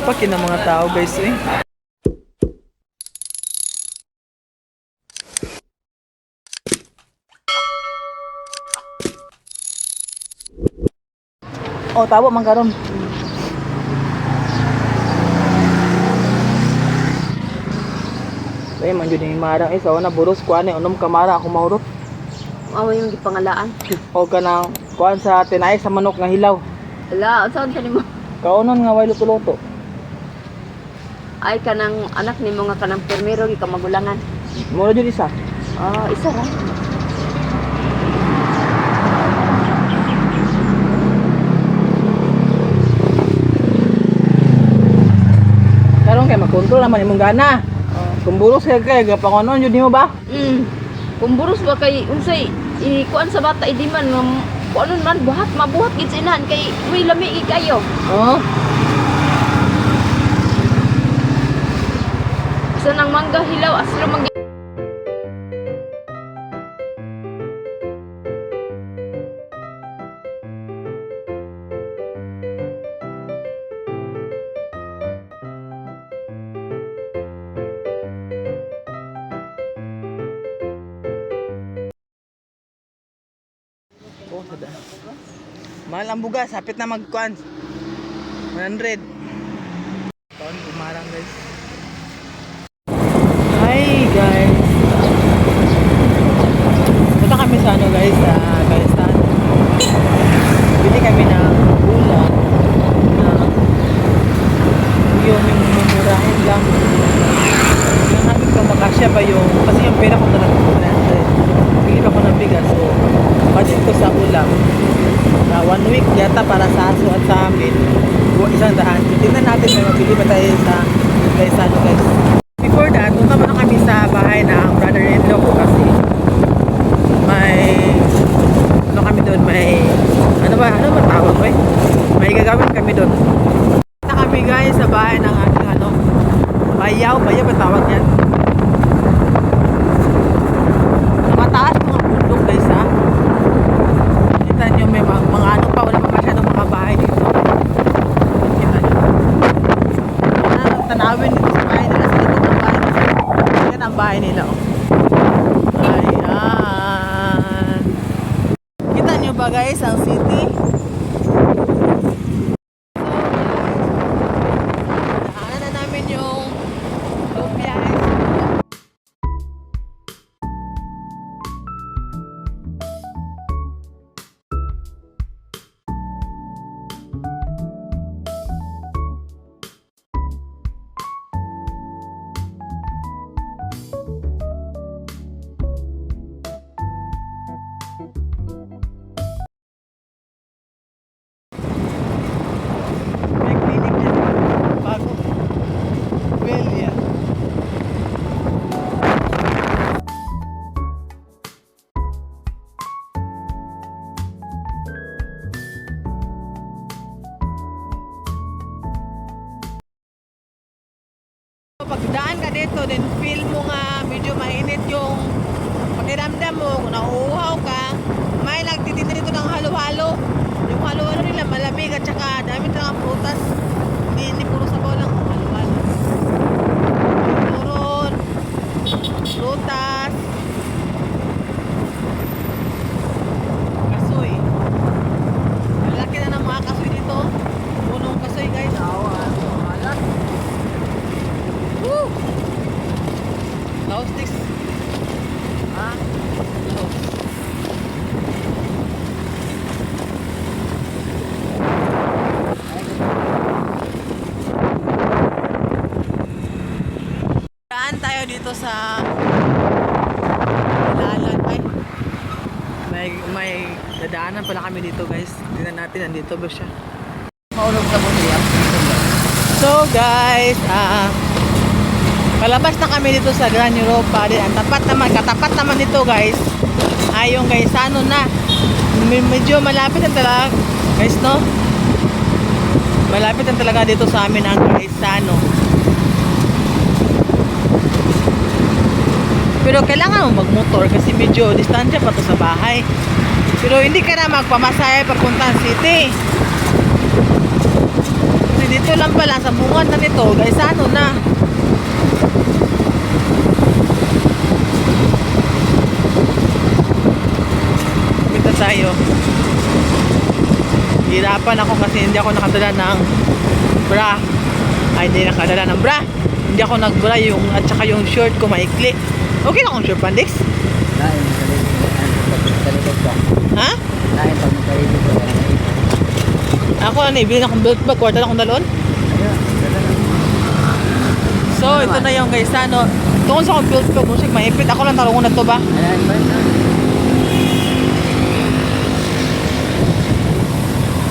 Paki ng mga tao guys eh. Oh, tabo man karon. Ay, man jud ni marang isa na buros kuan ni unom kamara ako maurot. Awa yung gipangalaan. O kanang kuan sa tinay sa manok nga hilaw. Ala, saan sa nimo? Kaunon nga way luto-luto. Ay kanang anak nimo nga kanang permero gi ka magulangan. Mura jud isa. Ah, isa ra. Karon kay makontrol naman imong gana. Kung buros kay gapangonon jud nimo ba? Kung buros ba kay unsay kuan sa bata di man kuan man mabuhat gid sa inahan kay uy lami kayo. Oh. Sa nang mangga hilaw asro mang Oh, sada. Mahal ang bugas, hapit na magkuan. 100. Taon kumarang guys. Hi guys. Punta kami sa ano guys, sa Kalistan. Bili kami ng ulam na yung mumurahin lang. Yung namin kung makasya ba yung, kasi yung pera ko talaga 100. Bili pa ko ng bigas, so budget ko sa ulam. 1 week yata para sa aso at sa amin. 100. So, tingnan natin may mabili ba tayo sa Kalistan guys. Before that, punta muna kami sa bahay ng brother-in-law ko kasi may ano kami doon, may ano ba tawag ko eh? May gagawin kami doon. Punta kami guys sa bahay ng aking ano, bayaw ba tawag yan? Sa mataas mga bundok guys ha. Kita nyo may mga ano pa, wala pa masyadong mga bahay dito. Kita nyo. Tanawin dito sa bahay nila, sa likod ng bahay nila. Yan ang bahay nila oh. Ayan. Kita nyo ba guys ang city? Daanan na namin yung Lumpia High School. May clinic dyan. Bago. Well, yeah. Pagdaan ka dito, then feel mo nga medyo mainit yung pakiramdam mo, kung nauuhaw ka, may nagtitinda dito ng halo-halo. Yung halo-halo nila malamig at saka dami ng prutas. Hindi puro sabaw lang ang halo-halo. Turon, prutas, kasoy. Malaki na ng mga kasoy dito. Punong kasoy guys. Alat. Woo! Laos sticks. Ah, laos. Daan tayo dito sa Lalan. Ay, may dadaanan pala kami dito guys. Tingnan natin, nandito ba siya? maulog sa buhiya. So guys, palabas na kami dito sa Gran Europa. Ang katapat naman dito guys ay yung Gaisano na. Medyo malapit na talaga guys, no? Malapit na talaga dito sa amin ang Gaisano. Pero kailangan mo magmotor kasi medyo distansya pa to sa bahay. Pero hindi ka na magpamasahe papuntang city. Kasi dito lang pala sa bungad na nito, guys, ano na. Kita tayo. Hirapan ako kasi hindi ako nakadala ng bra. Ay, hindi nakadala ng bra. Hindi ako nagbra yung at saka yung short ko maikli. Okay na akong short pandix? Lain sa likod ba? Ha? Lain pag magkalibig ko. Ako ano, ibili na akong belt bag, kwarta na akong dalon. Ayun, dala lang. So, ito na yung guys, ano, tungkol sa akong belt bag, musik, maipit. Ako lang tarungon na to ba? Ayan ba na?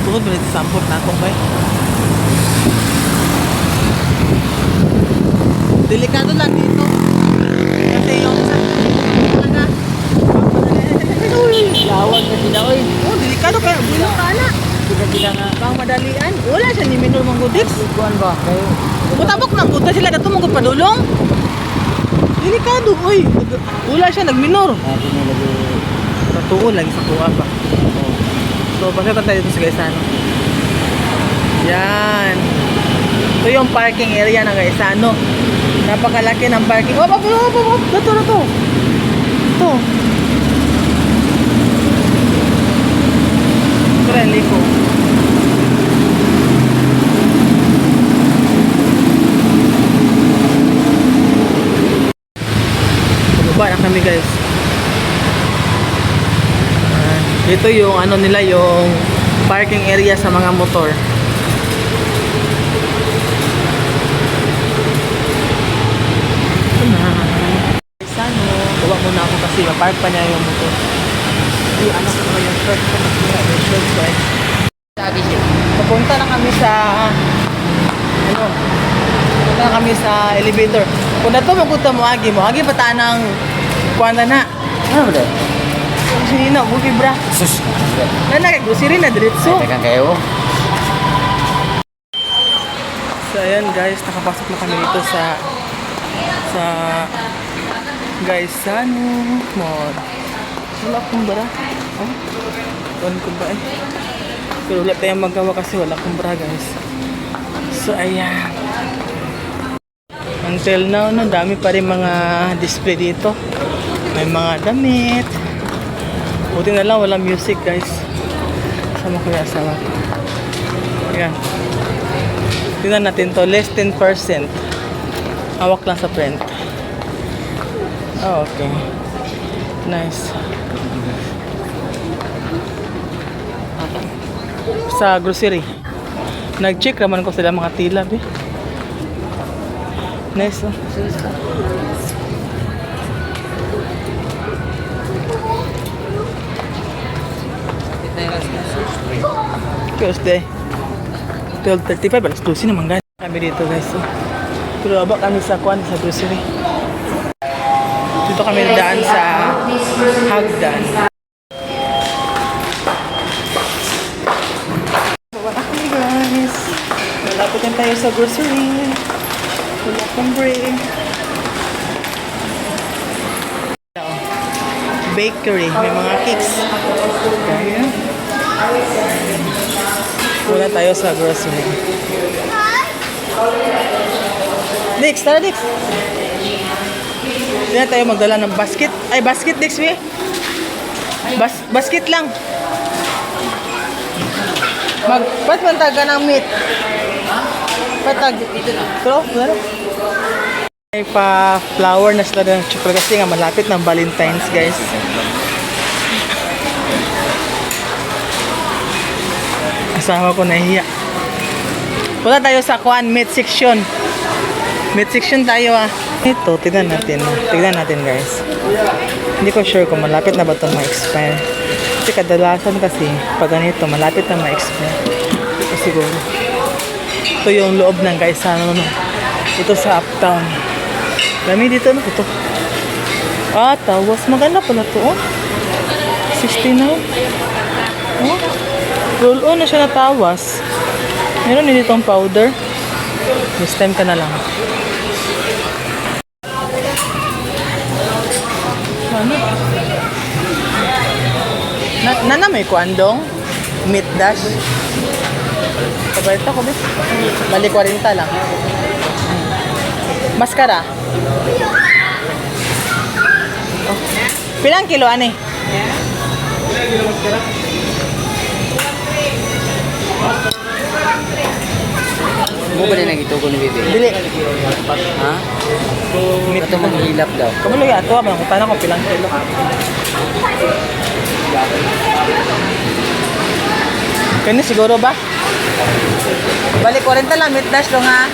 Tungkol ba nito sampot na akong bay? Delikado lang dito. Kasi yung sa... na. Lawag na sila, oy. Oh, delikado kaya. Bulo ka na. Sila nga. Pang madalian. Wala siya ni Minor Manggudits. Ikuan ba? Kayo. Butabok ng buta sila dato mong padulong. Delikado, oy. Wala siya nagminor. Natin na lagi. Tatuo lagi sa kuha pa. So, pasatan tayo dito sa Gaisano. Yan. Ito yung parking area ng Gaisano. Napakalaki ng parking. Oh, Ito. Ito. Ito rin, liko. Baba na kami, guys. Ito yung ano nila, yung parking area sa mga motor. Ito na. Ano, gawa muna ako kasi mapark pa niya yung motor. Yung ano ko naman yung short ko. Yung short ko eh. Sabi siya. Papunta na kami sa ano, papunta na kami sa elevator. Kung na ito magpunta mo agi pataan ng kuwanda na. Ano ba? Kung sinina, buki bra. Sus. Na grocery na diretso. Tekan kayo. So ayan guys, nakapasok na kami dito sa Gaisano Mall. Wala akong bara. Oh, wala ko ba eh. Pero wala tayong magawa kasi wala akong bara guys. So ayan. Until now, no, dami pa rin mga display dito. May mga damit. Buti na lang wala music guys. Sama ko yung asawa ko. Ayan. Tingnan natin to, less 10%. Hawak lang sa print. Oh, okay. Nice. Sa grocery. Nag-check naman ko sila mga tila, be. Nice, oh. Tuesday. 12:35, alas 12 naman guys. Kami dito guys. Oh. Pero abak kami sa kwan sa grocery. Dito kami daan sa Hagdan. Wala kami guys. Malapit na tayo sa grocery. Wala akong break. Bakery. May mga cakes. Kaya. Wala tayo sa grocery. Dix, tara Dix. Hindi na tayo magdala ng basket. Ay, basket Dix, we. Basket lang. Patag ka ng meat. Patag. Pero, wala. May pa-flower na sila ng chocolate kasi nga malapit ng Valentine's, guys. Asawa ko nahiya. Punta tayo sa Kwan meat section. Meat section tayo ah. Ito, tignan natin. Tignan natin guys. Hindi ko sure kung malapit na ba ito ma-expire. Kasi kadalasan kasi pag ganito, malapit na ma-expire. Hindi ko siguro. Ito yung loob ng Gaisano. Ito sa Uptown. Dami dito no. Ito. Ah, tawas. Maganda pala ito oh. 69. Oh. Roll-on na siya na tawas. Meron din itong powder. This time ka na lang. Ano? Nana may kuandong? Meat dash? Paborito ko, be. Bali 40 lang. Mascara. Oh. Pilang kilo, ani? Mo ba din nagitugo ni Bibi? Dili. Ha? Ito mo hilap daw. Kamu lo ya, tuwa, mangutan ako pilang kilo. Kani siguro ba? Bali 40 lang, meat dash dong ha.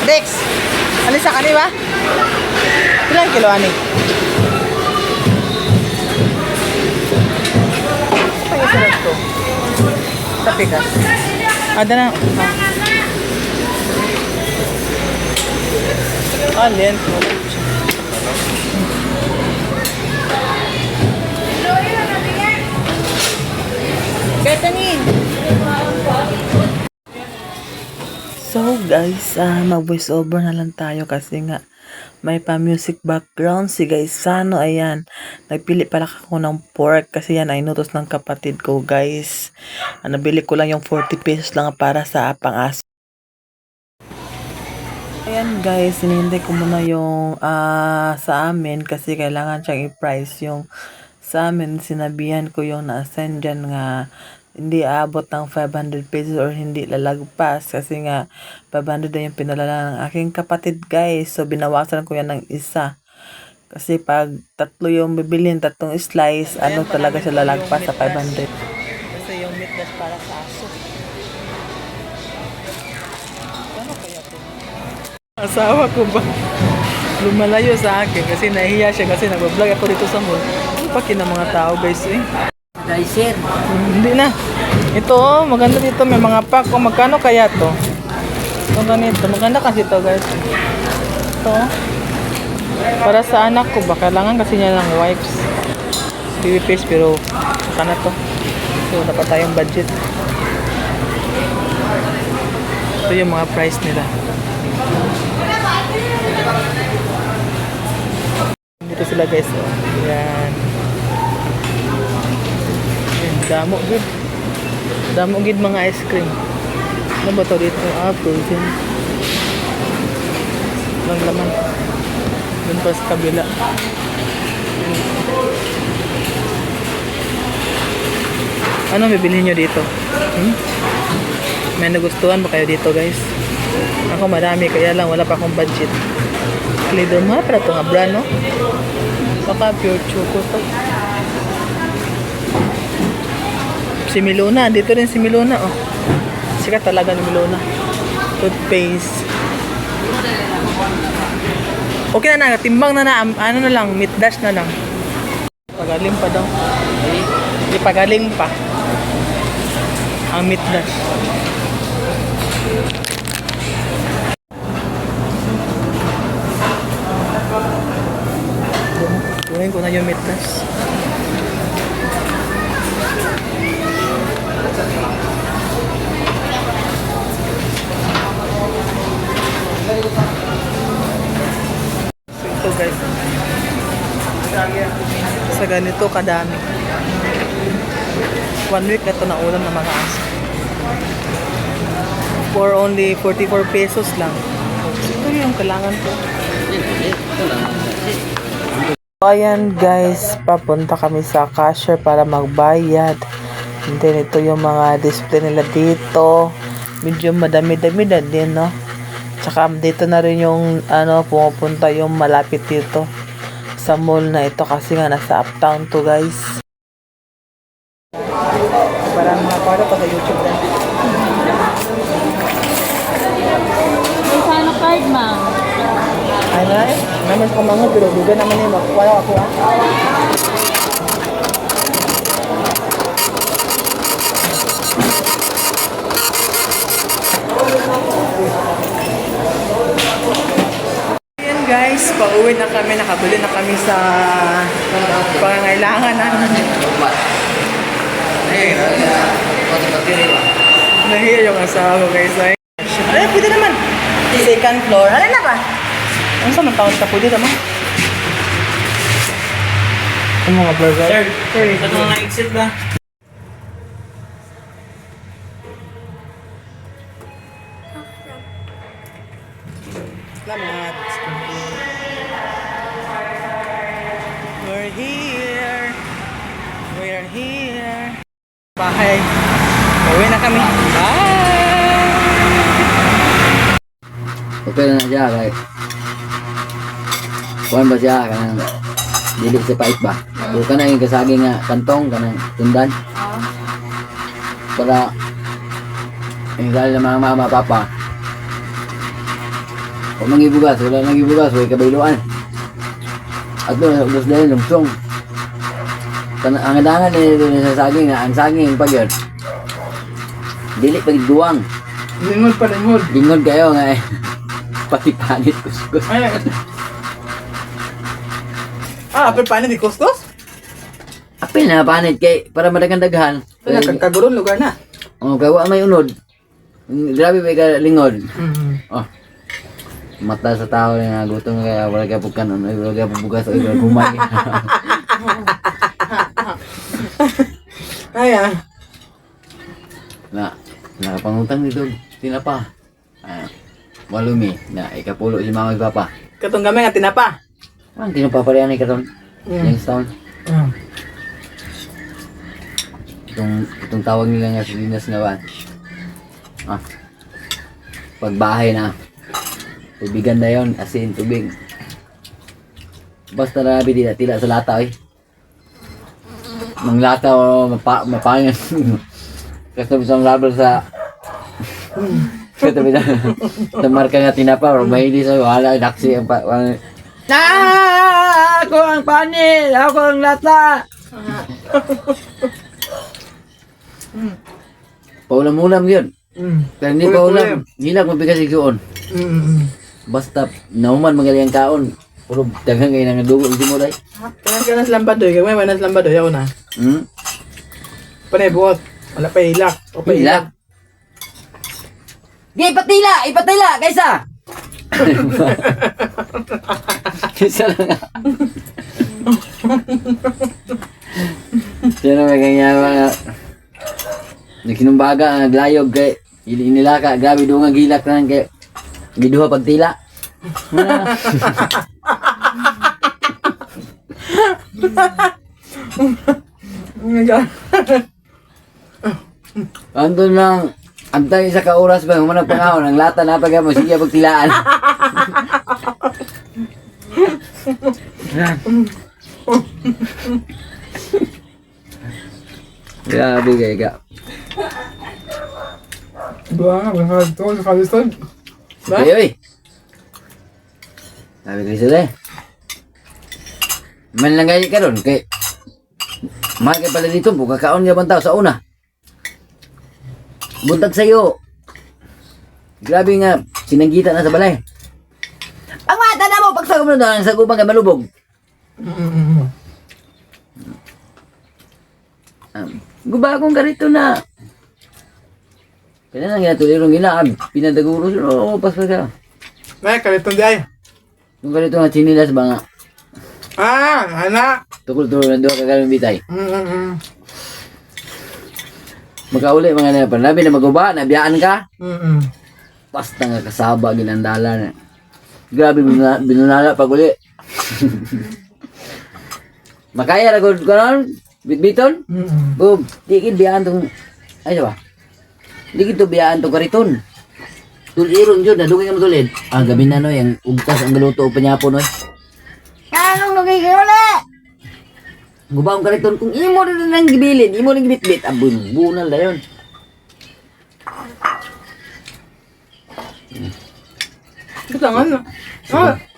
Dex, alisa kani ba? Pilang kilo ani? Apa yung sarap to? Tapi ka. Ada na. Alin. So guys, mag-voice over na lang tayo kasi nga may pa-music background si guys Sano. Ayan, nagpili pala ako ng pork kasi yan ay inutos ng kapatid ko guys. Nabili ko lang yung 40 pesos lang para sa pang-aso. Ayan guys, hinihintay ko muna yung sa amin kasi kailangan siyang i-price yung sa amin. Sinabihan ko yung na-assign dyan nga hindi aabot ng 500 pesos or hindi lalagpas kasi nga 500 na yung pinalala ng aking kapatid guys. So binawasan ko yan ng isa. Kasi pag tatlo yung bibilin, tatlong slice, ano talaga siya lalagpas sa 500. Kasi yung meat dash para sa aso. Ano kaya ito? Asawa ko ba? Lumalayo sa akin kasi nahiya siya kasi nag-vlog ako dito sa mall. Ano pa ng mga tao guys eh? Dyson. Hindi na. Ito oh, maganda dito. May mga pack. Oh, magkano kaya to? Ito ganito. Maganda kasi to guys. Ito. Para sa anak ko ba? Kailangan kasi niya ng wipes. Baby paste pero saka na to. So dapat tayong budget. Ito yung mga price nila. Dito sila guys. Oh. Yan. Damo good. Damo good mga ice cream. Ano ba to dito? Frozen. Lang laman. Doon pa sa kabila. Ano bibilhin nyo dito? May nagustuhan ba kayo dito guys? Ako marami kaya lang wala pa akong budget. Lido mga para ito nga brand no? Baka pure choco to. Si Milona, dito rin si Milona oh. Sikat talaga ni Milona. Toothpaste. Okay na, timbang na na, ano na lang, meat dash na lang. Pagaling pa daw. Hindi pagaling pa. Ang meat dash. Kunin ko na yung meat dash. Ito guys. Sa ganito kadami. 1 week na ito na ulam ng mga aso. For only 44 pesos lang. Ito yung kailangan ko. Ayan guys, papunta kami sa cashier para magbayad. And then ito yung mga display nila dito. Medyo madami-dami na din, no? Tsaka dito na rin yung pumupunta yung malapit dito sa mall na ito kasi nga nasa uptown to guys. Parang mga para pa sa YouTube na. May sana card, ma'am. Ay na eh. Naman ko mga pero duga naman yung wala ako ah. Ayan guys, pauwi na kami, nakabili na kami sa pangangailangan namin. Nahiya yung asawa ko guys. Ay, pwede naman. Second floor. Alin na ba? Ano sa mga taon ka pwede naman? Ang mga burger. Sir, ito mga exit ba? Salamat. We're here. We're here. Bahay. Uwi na kami. Bye! Okay na siya kay. Kuan ba siya kanang dili sa pait ba? So kana yung kasagi nga kantong kanang tundan para yung dahil ng mga mama papa. Kung mangibugas, wala nang ibugas, way kabailuan. At doon sa ubos dahil lumsong. Ang adangan ni sa saging nga, ang saging pag yun. Dili pag duwang. Lingod pa, lingod. Lingod kayo nga eh. Pati panit kuskus. Ay, apel panin di kustos? Apil na panit kay para madagang daghan. Kagkaguron lugar na. Oh, kay wa may unod. Grabe may ka lingod. Oh. Mata sa tao nga gutom kaya wala ka pugkan ano, wala ka pubugas o wala kumay. Ay, Nakapangutang dito, tinapa. Walumi na ikapulo si mama papa. katong gamay nga tinapa. Ang tinapa pa rin katon. Youngstown. Itong tawag nila nga sa dinas nga ba? Pagbahay na. Tubigan na yon, asin, tubig. Basta narabi tila sa lata eh. Mang lata o mapangan. Kasi isang label sa katabi na marka nga tinapa or mahili sa wala daksi ang ako ang panil, ako ang lata. Paulam-ulam yun. Pero hindi paulam, hilag mabigas igsuon. Basta nauman magaling ang kaon. Puro dagang kayo nang dugo hindi mo day. Kanas lambadoy, gamay manas lambadoy ako na. Panay buot, wala pa hilak. O pa hilak. Di ipatila kaysa. Kaysa lang nga. Sino may ganyan mga nagsinumbaga, naglayog kay inilaka, grabe doon nga gilak na kay giduha pagtila. Andun lang antay sa kauras ba humanag pangahon ang lata na pag mo siya pagtilaan. Grabe kay ka. Ba, sa kalisod. Ba? Oy. Sabi ko sila eh. Man lang gaya ka ron kay mahal ka pala dito buka kaon nga bang tao sa una. Buntag sa'yo. Grabe nga, sinanggita na sa balay. Ang mata na mo, pagsagom na doon, sa gubang ka malubog. Gubagong ganito na. Kaya na nga tulirong ginaab, pinadaguro siya, oo, paspas ka. May kalitong di ay. Yung ganito nga chinilas ba nga, Anak. tukul-tukul na doon kagaling bitay. Magkauli mga na panabi na maguba, nabiyaan ka. Basta nga kasaba, ginandala na. Grabe, binunala pag uli. Makaya na kung kanon, bitbiton. Boom, dikit biyaan tong, ay ba? Dikit to biyaan tong kariton. Tulirong yun, nadungin ka matulid. Gabi na no, yung ugtas ang galuto o panyapo no. Anong nagay kayo ulit? Gubaong kariton, kung imo rin nang gibilin, imo rin gibitbit, bunal na yun. Ito nga no.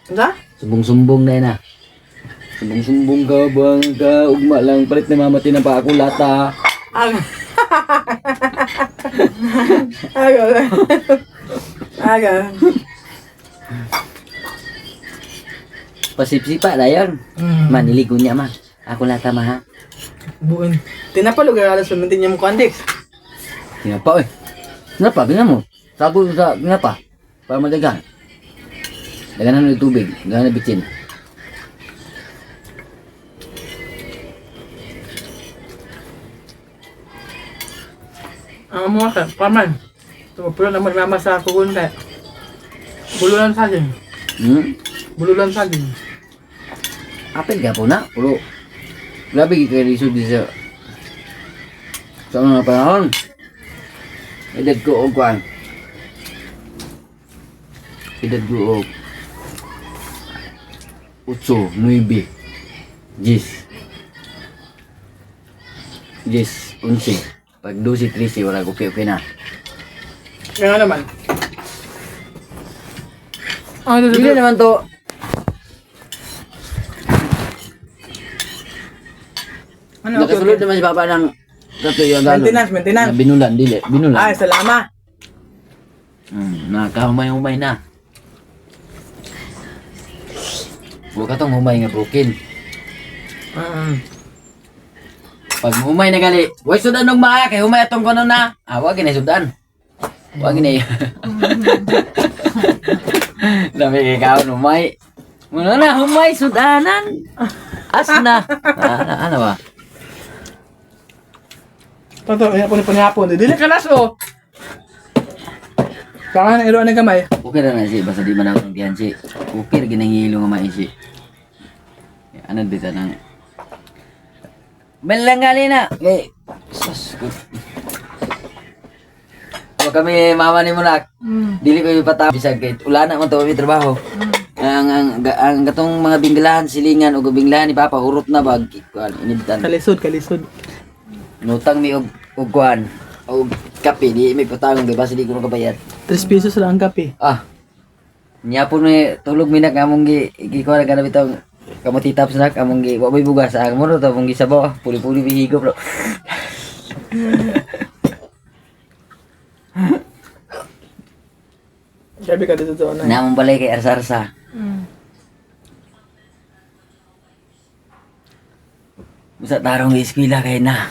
Ito? Sumbong-sumbong na yun ah. Sumbong-sumbong ka bang ka, ugma lang, palit na mamati na pa ako lata. Aga. Pasipsipa na yun. Maniligo niya ma. Ako lata ma ha. Buon. Tinapalo ka alas pamintin niya mo kondex. Tinapa eh. Tinapa, binan mo. Sago sa tinapa. Para madagan. Daganan ng tubig. Daganan ng bitsin. Ang mga ka, paman. Tumapulong na magmama sa kukunta. Bulunan sa akin. Bululan saging. Apil ka po na, pulo. Grabe kayo lisod di sa mga panahon. Edad ko og kuan. Edad ko og 8, 9, 10. 10, 11. Pag 12, 13, wala ko okay na. Kaya nga naman. Ano Hindi naman to. Ano, okay, Nakasulod okay. naman si Papa ng katuyo galon. Maintenance. Na binulan, dili. Binulan. Ay, salamat. Nakahumay-humay na. Huwag ka tong humay nga broken. Pag humay na gali, huwag sudan ng mga kay humay atong kono na. Huwag ginay sudan. Huwag ginay. Dami kay kaon humay. Muna na humay sudanan. Asna. Ano ba? Toto, ayan ko ni panihapon. Dili ka laso. Saka na iroan ng kamay. Okay na na si, basta di man ako tiyan si. Okay na ginangihilo nga maisi. Ano dito nang... Melangali na! Okay. Sus, good. Huwag kami mama ni Munak. Dili ko ipatapos. Bisag kahit ulan na man ito may trabaho. Ang gatong mga binglahan, silingan o binglahan ni Papa, hurot na bag. Inibitan. Kalisod. Nutang mi og kuan. O kape, di may patangong diba? Hindi ko nakabayad. 3 pesos lang ang kape. Niya po ni tulog minak among gikuha na kanang bitong kamutitap sa nak among gi wa may bugas sa amo to among gisabaw puli-puli bihigop bro. Sabi ka dito doon. Namong balay kay arsa-arsa. Busa tarong eskwela kay na.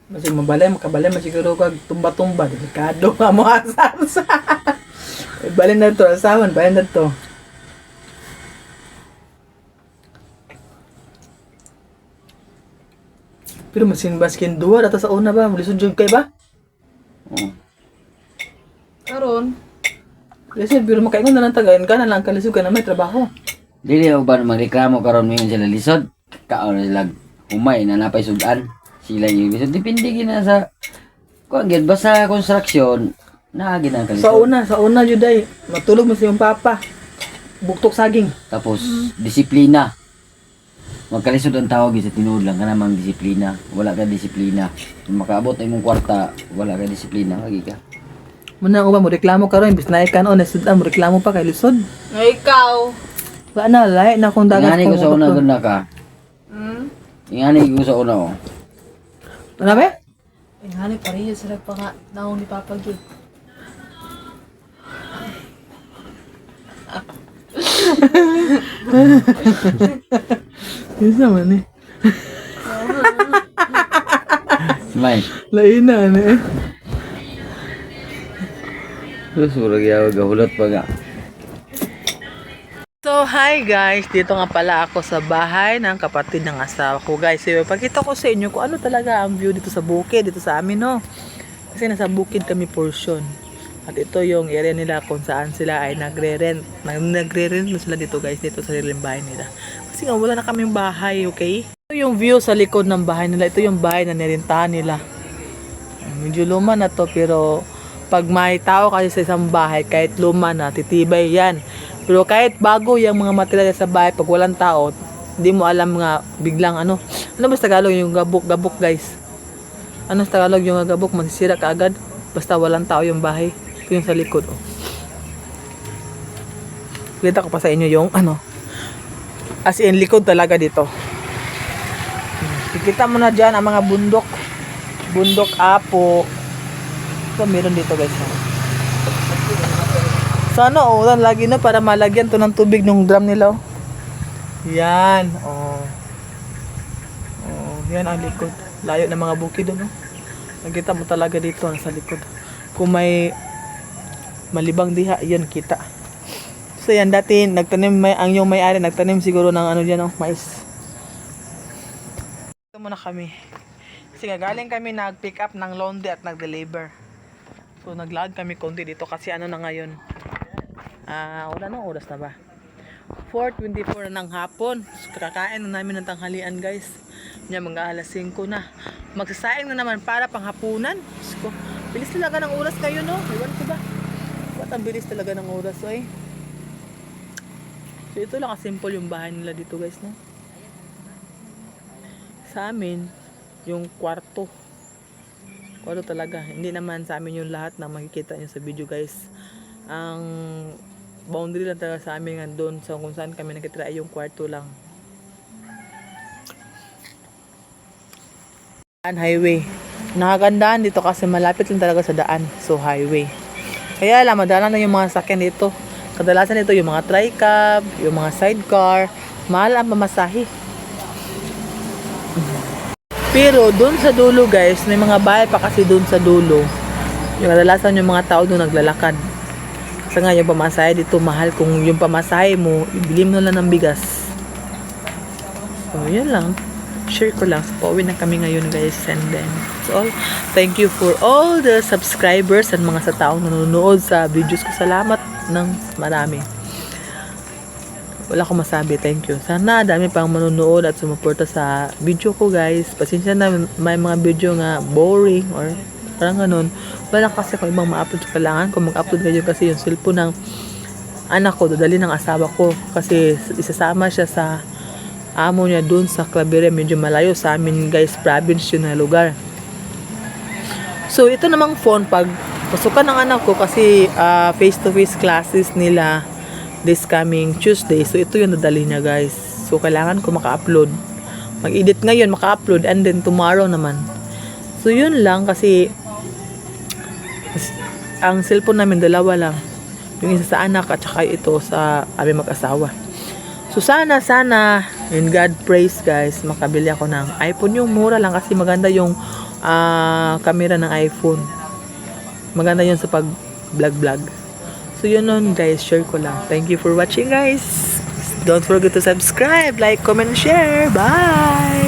Masig makabalay, masiguro kag tumba-tumba. Delikado nga mo asarsa. Balin na to, asawan, balin na to. Pero masin baskin duwa, data sa una ba? Mulisod jud kay ba? Karon, Lisod, pero makaingon na lang tagayin ka na lang kalisod ka na may trabaho. Dili ako ba magreklamo karon mingon sila lisod. Kaon sila humay na napay sudan. Sila yung lisod depende gina sa kuan gid basta construction na gina kalisod. Sa una jud ay matulog mo sa iyong papa. Buktok saging. Tapos disiplina. Magkalisod ang tawag sa tinuod lang ka namang disiplina. Wala ka disiplina. Kung makaabot ay mong kwarta, wala ka disiplina, lagi ka. Muna ko ba mo reklamo karon imbis na ikan on sud mo reklamo pa kay lisod. nga ikaw. Wa na lahi na kung dagat Ingani ko sa una ganda ka. Ingani ko sa una oh. Ano ba? Ay, hanay pareho sila pa nga naong ni Papa Gil. Yes naman eh. Smile. Lain na ano eh. Terus urag yaw gahulot pa ga. So, hi guys! Dito nga pala ako sa bahay ng kapatid ng asawa ko guys. So, pakita ko sa inyo kung ano talaga ang view dito sa bukid, dito sa amin no. Kasi nasa bukid kami portion. At ito yung area nila kung saan sila ay nagre-rent. Nagre-rent na sila dito guys, dito sa sariling bahay nila. Kasi nga wala na kaming bahay, okay? Ito yung view sa likod ng bahay nila. Ito yung bahay na nirentahan nila. Medyo luma na to pero pag may tao kasi sa isang bahay, kahit luma na, titibay yan. Pero kahit bago yung mga material sa bahay, pag walang tao, hindi mo alam nga biglang ano. Ano ba sa Tagalog yung gabok guys? Ano sa Tagalog yung gabok? Masisira ka agad. Basta walang tao yung bahay. Ito yung sa likod. Oh. Kita ko pa sa inyo yung ano. As in likod talaga dito. Kikita mo na dyan ang mga bundok. Bundok Apo. Ito meron dito guys. Sana ulan lagi na para malagyan to ng tubig ng drum nila. Oh. Yan. Oh. Oh, yan ang likod. Layo ng mga bukid doon. Oh. Nakita mo talaga dito sa likod. Kung may malibang diha, yan kita. So yan dati nagtanim ang yung may-ari nagtanim siguro ng ano diyan, oh, mais. Ito muna kami. Kasi galing kami nag-pick up ng laundry at nag-deliver. So naglag kami konti dito kasi ano na ngayon. Wala nang oras na ba? 4:24 na ng hapon. So, kakain na namin ng tanghalian, guys. Yan, mga alas 5 na. Magsasaing na naman para panghapunan. So, bilis talaga ng oras kayo, no? Ewan ko ba? Ba't ang bilis talaga ng oras, eh? So, ito lang simple yung bahay nila dito, guys, no? Sa amin, yung kwarto. Kwarto talaga. Hindi naman sa amin yung lahat na makikita nyo sa video, guys. Ang boundary lang talaga sa amin nga doon sa kung saan kami nakitira ay yung kwarto lang. Highway. Nakagandaan dito kasi malapit lang talaga sa daan. So highway. Kaya lang madalang na yung mga sakyan dito. Kadalasan dito yung mga tri-cab, yung mga sidecar, mahal ang pamasahe. Pero doon sa dulo, guys, may mga bahay pa kasi doon sa dulo. Yung kadalasan yung mga tao doon naglalakad. Kasi nga yung pamasahe dito mahal. Kung yung pamasahe mo, ibili mo na lang ng bigas. So yun lang. Share ko lang. So pauwi na kami ngayon, guys. And then that's all. Thank you for all the subscribers and mga sa taong nanonood sa videos ko. Salamat ng marami. Wala akong masabi. Thank you. Sana dami pang manonood at sumuporta sa video ko, guys. Pasensya na may mga video nga boring or parang ganun. Wala kasi kung ibang ma-upload sa kailangan. Kung mag-upload kayo kasi yung cellphone ng anak ko, dadali ng asawa ko. Kasi isasama siya sa amo niya dun sa Claveria. Medyo malayo sa amin, guys. Province yun na lugar. So, ito namang phone pag pasukan ng anak ko kasi face-to-face classes nila this coming Tuesday. So, ito yung dadali niya, guys. So, kailangan ko maka-upload. Mag-edit ngayon, maka-upload. And then, tomorrow naman. So, yun lang kasi ang cellphone namin dalawa lang. Yung isa sa anak at saka ito sa aming mag-asawa. So, sana, in God praise, guys, makabili ako ng iPhone. Yung mura lang kasi maganda yung camera ng iPhone. Maganda yun sa pag-vlog. So, yun nun, guys. Share ko lang. Thank you for watching, guys. Don't forget to subscribe, like, comment, share. Bye!